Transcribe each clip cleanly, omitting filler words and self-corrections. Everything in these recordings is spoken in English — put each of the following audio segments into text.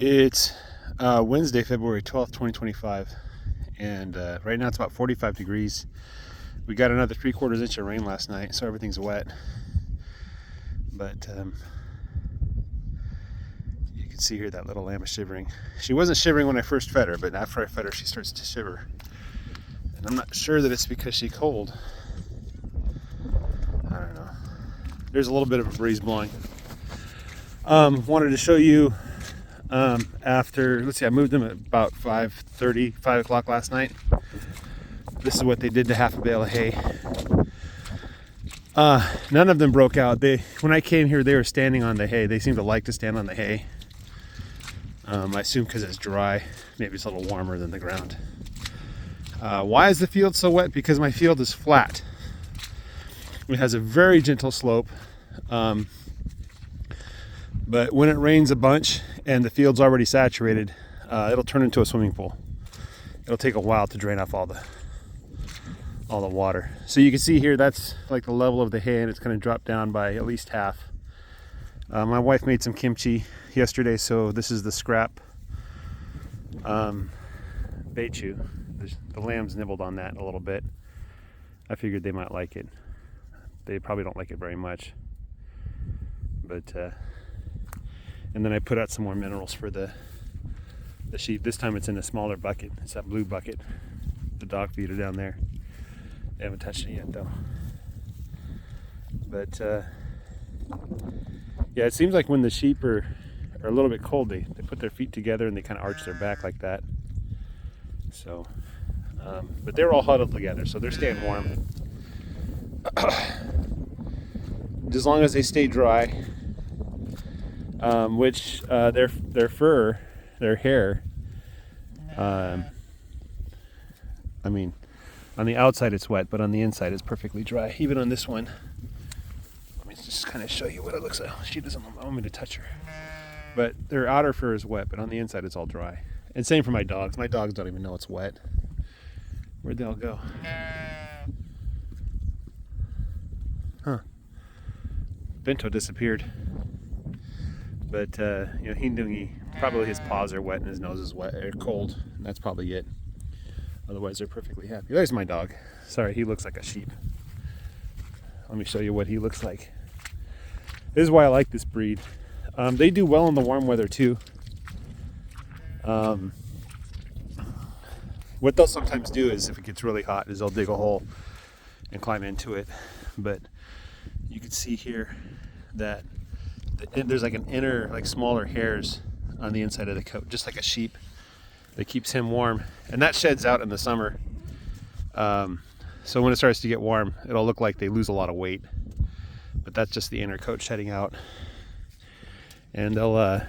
It's Wednesday, February 12th, 2025, and right now it's about 45 degrees. We got another 3/4 inch of rain last night, so everything's wet. But you can see here that little lamb is shivering. She wasn't shivering when I first fed her, but after I fed her, she starts to shiver. And I'm not sure that it's because she's cold. I don't know. There's a little bit of a breeze blowing. Wanted to show you after, let's see, I moved them at about 5:30, 5 o'clock last night. This is what they did to half a bale of hay. None of them broke out. When I came here, they were standing on the hay. They seem to like to stand on the hay. I assume because it's dry. Maybe it's a little warmer than the ground. Why is the field so wet? Because my field is flat. It has a very gentle slope. But when it rains a bunch and the field's already saturated, it'll turn into a swimming pool. It'll take a while to drain off all the water. So you can see here, that's like the level of the hay, and it's going to drop down by at least half. My wife made some kimchi yesterday, so this is the scrap beichu. The lambs nibbled on that a little bit. I figured they might like it. They probably don't like it very much. But and then I put out some more minerals for the sheep. This time it's in a smaller bucket. It's that blue bucket, the dog feeder down there. They haven't touched it yet though. But yeah, it seems like when the sheep are a little bit cold, they put their feet together and they kind of arch their back like that. So, but they're all huddled together, so they're staying warm. As long as they stay dry, which their fur, their hair, I mean, on the outside it's wet, but on the inside it's perfectly dry. Even on this one, let me just kind of show you what it looks like. She doesn't want me to touch her, but their outer fur is wet, but on the inside it's all dry. And same for my dogs. My dogs don't even know it's wet. Where'd they all go? Huh. Bento disappeared. But probably his paws are wet and his nose is wet or cold, and that's probably it. Otherwise they're perfectly happy. There's my dog. Sorry, he looks like a sheep. Let me show you what he looks like. This is why I like this breed. They do well in the warm weather too. What they'll sometimes do is, if it gets really hot, is they'll dig a hole and climb into it. But you can see here that there's like an inner, like smaller hairs on the inside of the coat, just like a sheep, that keeps him warm, and that sheds out in the summer. So when it starts to get warm, it'll look like they lose a lot of weight, but that's just the inner coat shedding out. And they'll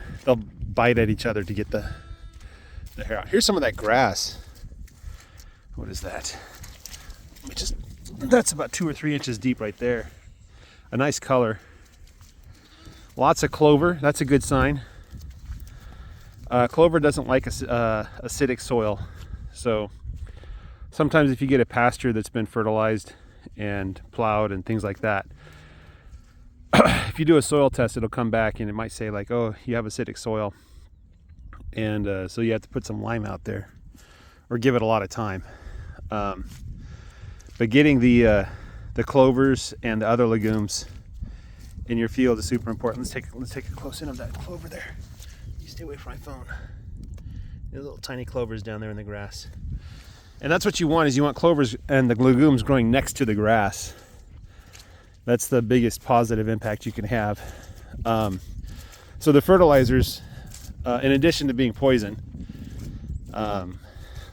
bite at each other to get the hair out. Here's some of that grass. What is that? That's about 2 or 3 inches deep right there. A nice color. Lots of clover. That's a good sign. Clover doesn't like acidic soil, so sometimes if you get a pasture that's been fertilized and plowed and things like that, if you do a soil test, it'll come back and it might say like, oh, you have acidic soil, and so you have to put some lime out there or give it a lot of time. But getting the clovers and the other legumes in your field is super important. Let's take a close in of that clover there. You stay away from my phone. There's little tiny clovers down there in the grass. And that's what you want, is you want clovers and the legumes growing next to the grass. That's the biggest positive impact you can have. So the fertilizers, in addition to being poison,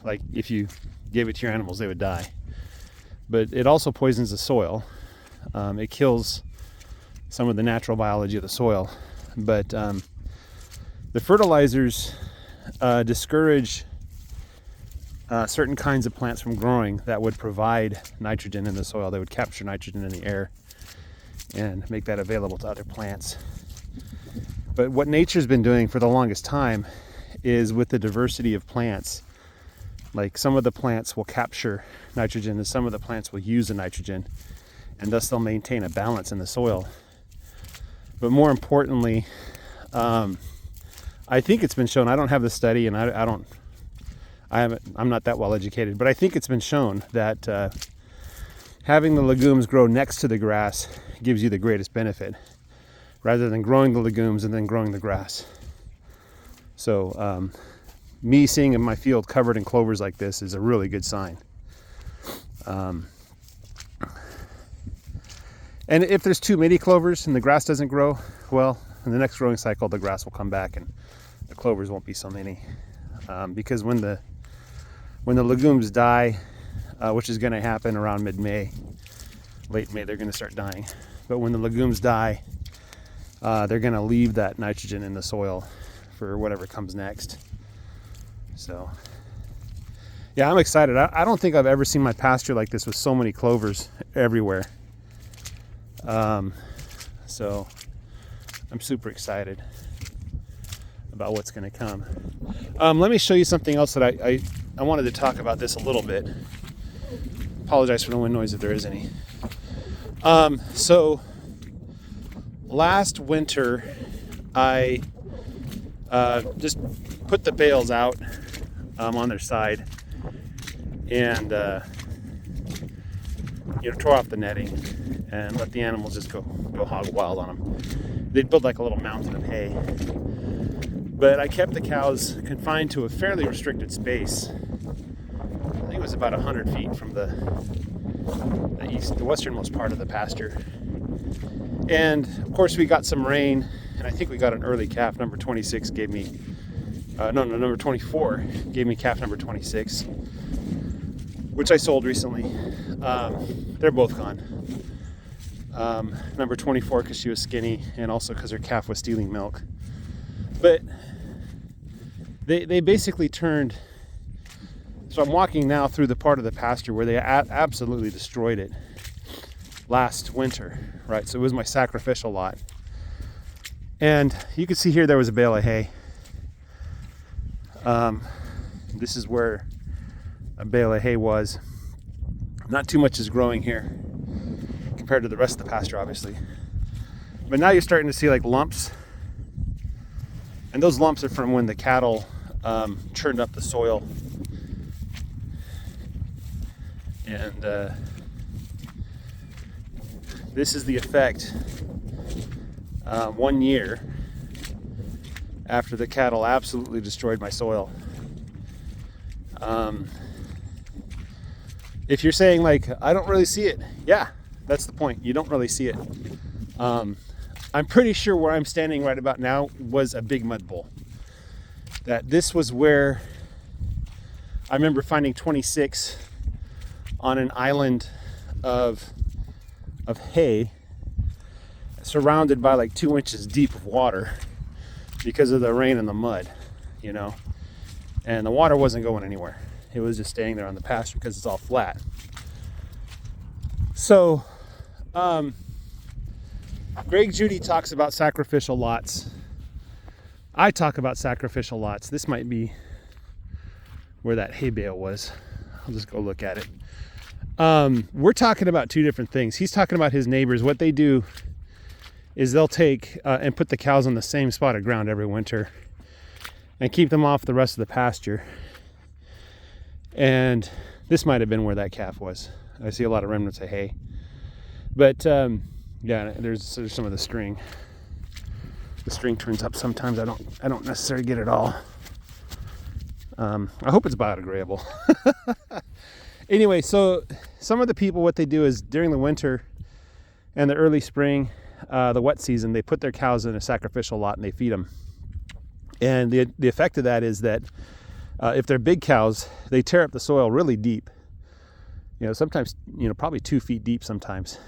like if you gave it to your animals, they would die. But it also poisons the soil. It kills some of the natural biology of the soil. But the fertilizers discourage certain kinds of plants from growing that would provide nitrogen in the soil. They would capture nitrogen in the air and make that available to other plants. But what nature's been doing for the longest time is, with the diversity of plants, like some of the plants will capture nitrogen and some of the plants will use the nitrogen, and thus they'll maintain a balance in the soil. But more importantly, a I think it's been shown. I don't have the study, and I'm not that well educated, but I think it's been shown that having the legumes grow next to the grass gives you the greatest benefit, rather than growing the legumes and then growing the grass. So me seeing in my field covered in clovers like this is a really good sign. And if there's too many clovers and the grass doesn't grow, well, in the next growing cycle, the grass will come back and the clovers won't be so many. Because when the legumes die, which is going to happen around mid-May, late May, they're going to start dying. But when the legumes die, they're going to leave that nitrogen in the soil for whatever comes next. So, yeah, I'm excited. I don't think I've ever seen my pasture like this with so many clovers everywhere. So I'm super excited about what's going to come. Let me show you something else that I wanted to talk about this a little bit. Apologize for the wind noise if there is any. So last winter I just put the bales out on their side and tore off the netting and let the animals just go hog wild on them. They'd build like a little mountain of hay. But I kept the cows confined to a fairly restricted space. I think it was about 100 feet from the westernmost part of the pasture. And of course we got some rain, and I think we got an early calf. Number 26 gave me, number 24 gave me calf number 26, which I sold recently. They're both gone. Number 24 because she was skinny, and also because her calf was stealing milk. But they basically turned. So I'm walking now through the part of the pasture where they absolutely destroyed it last winter, right? So it was my sacrificial lot. And you can see here there was a bale of hay. This is where a bale of hay was. Not too much is growing here compared to the rest of the pasture, obviously. But now you're starting to see like lumps. And those lumps are from when the cattle churned up the soil. And this is the effect 1 year after the cattle absolutely destroyed my soil. If you're saying like, I don't really see it, yeah, that's the point. You don't really see it. I'm pretty sure where I'm standing right about now was a big mud bowl. That this was where I remember finding 26 on an island of hay surrounded by like 2 inches deep of water because of the rain and the mud, and the water wasn't going anywhere. It was just staying there on the pasture because it's all flat. So Greg Judy talks about sacrificial lots. I talk about sacrificial lots. This might be where that hay bale was. I'll just go look at it. We're talking about two different things. He's talking about his neighbors. What they do is they'll take and put the cows on the same spot of ground every winter and keep them off the rest of the pasture. And this might have been where that calf was. I see a lot of remnants of hay. But yeah, there's some of the string. The string turns up sometimes. I don't necessarily get it all. I hope it's biodegradable. Anyway, so some of the people, what they do is during the winter and the early spring, the wet season, they put their cows in a sacrificial lot and they feed them. And the effect of that is that if they're big cows, they tear up the soil really deep. Sometimes, probably 2 feet deep sometimes.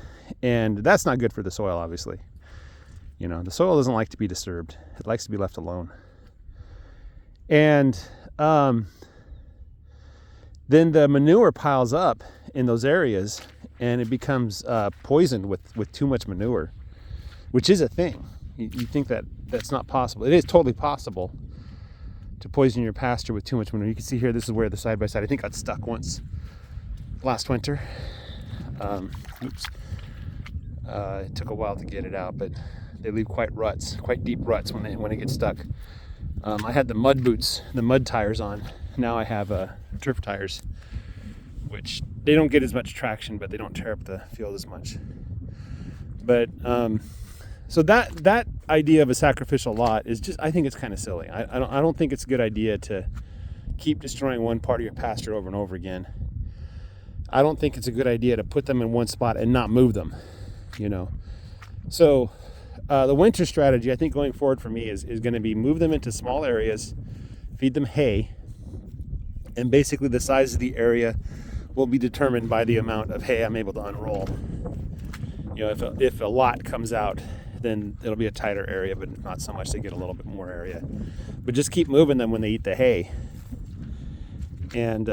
And that's not good for the soil, obviously. The soil doesn't like to be disturbed. It likes to be left alone. And then the manure piles up in those areas and it becomes poisoned with too much manure, which is a thing. You think that that's not possible. It is totally possible to poison your pasture with too much manure. You can see here, this is where the side-by-side, I think, got stuck once last winter. It took a while to get it out, but they leave quite deep ruts when it gets stuck. I had the mud boots, the mud tires on. Now I have turf tires, which they don't get as much traction, but they don't tear up the field as much. But so that idea of a sacrificial lot is just, I think it's kind of silly. I don't think it's a good idea to keep destroying one part of your pasture over and over again. I don't think it's a good idea to put them in one spot and not move them, you know. So the winter strategy, I think, going forward for me is going to be move them into small areas, feed them hay, and basically the size of the area will be determined by the amount of hay I'm able to unroll. You know, if a lot comes out, then it'll be a tighter area, but not so much to get a little bit more area. But just keep moving them when they eat the hay. And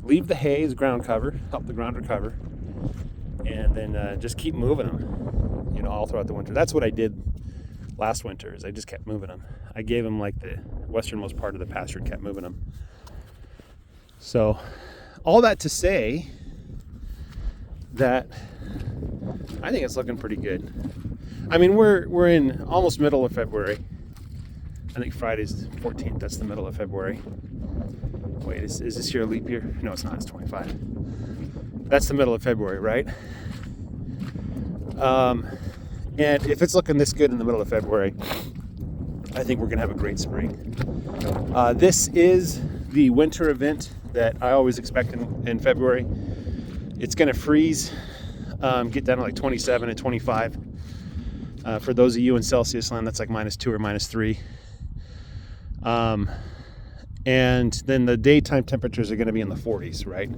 leave the hay as ground cover, help the ground recover. And then just keep moving them, you know, all throughout the winter. That's what I did last winter, is I just kept moving them. I gave them like the westernmost part of the pasture and kept moving them. So all that to say that I think it's looking pretty good. I mean, we're in almost middle of February. I think Friday's the 14th. That's the middle of February. Wait, is this year a leap year? No, it's not. It's 25. That's the middle of February, right? And if it's looking this good in the middle of February, I think we're going to have a great spring. This is the winter event that I always expect in February. It's going to freeze, get down to like 27 and 25. For those of you in Celsius land, that's like -2 or -3. And then the daytime temperatures are going to be in the 40s, right?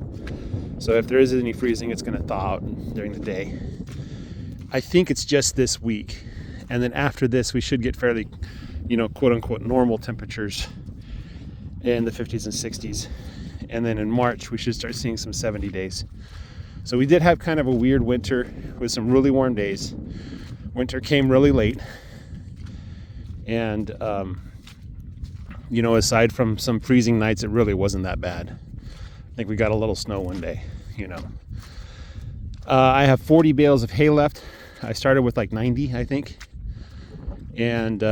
So if there is any freezing, it's going to thaw out during the day. I think it's just this week. And then after this, we should get fairly, you know, quote unquote normal temperatures in the 50s and 60s. And then in March, we should start seeing some 70 days. So we did have kind of a weird winter with some really warm days. Winter came really late. And, you know, aside from some freezing nights, it really wasn't that bad. I think we got a little snow one day, you know. I have 40 bales of hay left. I started with like 90, I think. And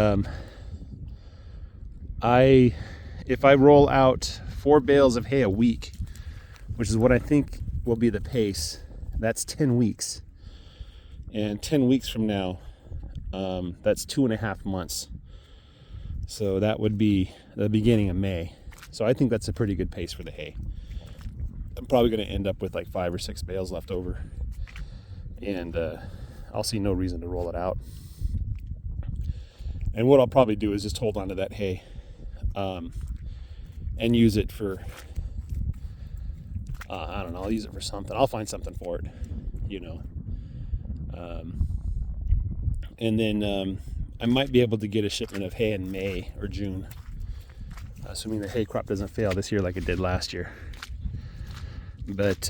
if I roll out 4 bales of hay a week, which is what I think will be the pace, that's 10 weeks. And 10 weeks from now, that's 2.5 months. So that would be the beginning of May. So I think that's a pretty good pace for the hay. I'm probably going to end up with like 5 or 6 bales left over. And I'll see no reason to roll it out. And what I'll probably do is just hold on to that hay and use it for, I don't know, I'll use it for something. I'll find something for it, you know. And then I might be able to get a shipment of hay in May or June, assuming the hay crop doesn't fail this year like it did last year. But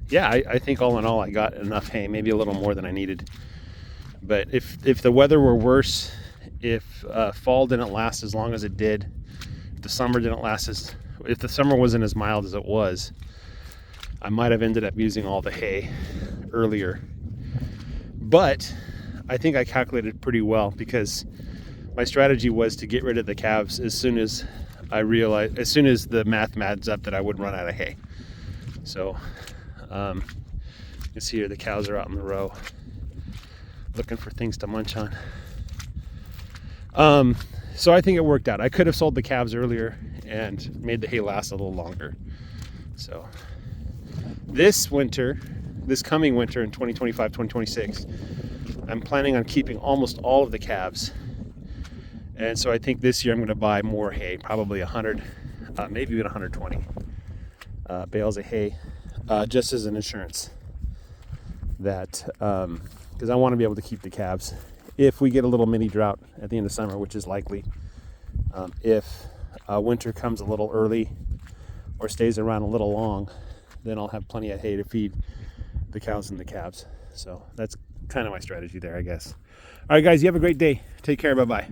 yeah, I think all in all I got enough hay, maybe a little more than I needed. But if the weather were worse, if fall didn't last as long as it did, if the summer didn't last if the summer wasn't as mild as it was, I might have ended up using all the hay earlier. But I think I calculated pretty well, because my strategy was to get rid of the calves as soon as the math adds up that I would run out of hay. So you can see here the cows are out in the row looking for things to munch on. So I think it worked out. I could have sold the calves earlier and made the hay last a little longer. So this coming winter in 2025, 2026, I'm planning on keeping almost all of the calves. And so I think this year I'm going to buy more hay, probably 100, maybe even 120 bales of hay, just as an insurance. That, because I want to be able to keep the calves. If we get a little mini drought at the end of summer, which is likely, if winter comes a little early or stays around a little long, then I'll have plenty of hay to feed the cows and the calves. So that's kind of my strategy there, I guess. All right, guys, you have a great day. Take care. Bye-bye.